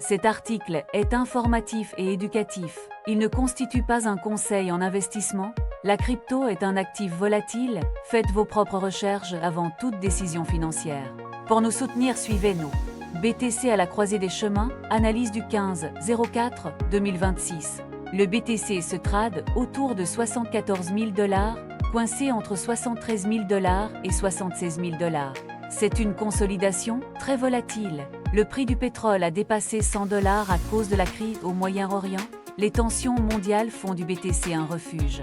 Cet article est informatif et éducatif. Il ne constitue pas un conseil en investissement. La crypto est un actif volatile. Faites vos propres recherches avant toute décision financière. Pour nous soutenir, suivez-nous. BTC à la croisée des chemins, analyse du 15-04-2026. Le BTC se trade autour de 74 000 $, coincé entre 73 000 $ et 76 000 $. C'est une consolidation très volatile. Le prix du pétrole a dépassé 100 $ à cause de la crise au Moyen-Orient. Les tensions mondiales font du BTC un refuge.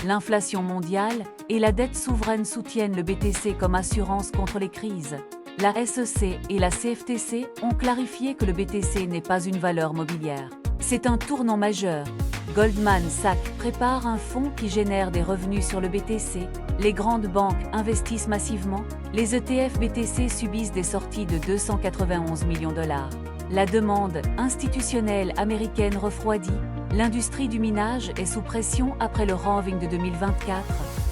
L'inflation mondiale et la dette souveraine soutiennent le BTC comme assurance contre les crises. La SEC et la CFTC ont clarifié que le BTC n'est pas une valeur mobilière. C'est un tournant majeur. Goldman Sachs prépare un fonds qui génère des revenus sur le BTC. Les grandes banques investissent massivement. Les ETF BTC subissent des sorties de 291 millions $. La demande institutionnelle américaine refroidit. L'industrie du minage est sous pression après le halving de 2024.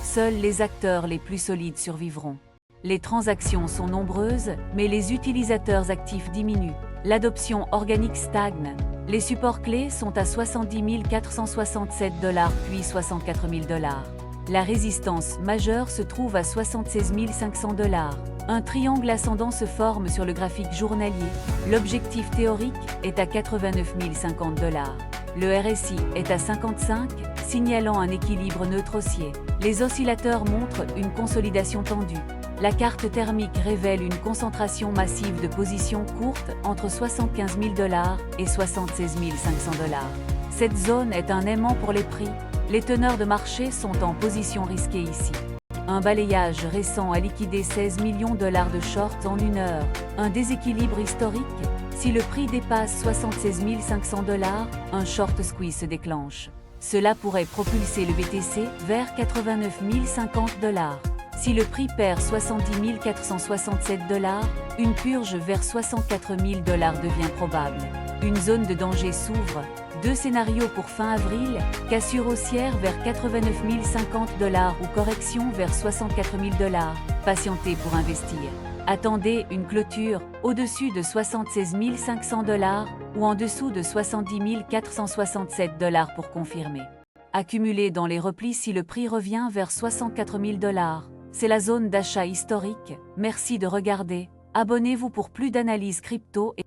Seuls les acteurs les plus solides survivront. Les transactions sont nombreuses, mais les utilisateurs actifs diminuent. L'adoption organique stagne. Les supports clés sont à 70 467 $ puis 64 000 $. La résistance majeure se trouve à 76 500 $. Un triangle ascendant se forme sur le graphique journalier. L'objectif théorique est à 89 050 $. Le RSI est à 55, signalant un équilibre neutre haussier. Les oscillateurs montrent une consolidation tendue. La carte thermique révèle une concentration massive de positions courtes entre 75 000 $ et 76 500 $. Cette zone est un aimant pour les prix. Les teneurs de marché sont en position risquée ici. Un balayage récent a liquidé 16 millions $ de shorts en une heure. Un déséquilibre historique. Si le prix dépasse 76 500 $, un short squeeze se déclenche. Cela pourrait propulser le BTC vers 89 050 $. Si le prix perd 70 467 $, une purge vers 64 000 $ devient probable. Une zone de danger s'ouvre. Deux scénarios pour fin avril, cassure haussière vers 89 050 $ ou correction vers 64 000 $. Patientez pour investir. Attendez une clôture au-dessus de 76 500 $ ou en dessous de 70 467 $ pour confirmer. Accumulez dans les replis si le prix revient vers 64 000 $. C'est la zone d'achat historique. Merci de regarder. Abonnez-vous pour plus d'analyses crypto et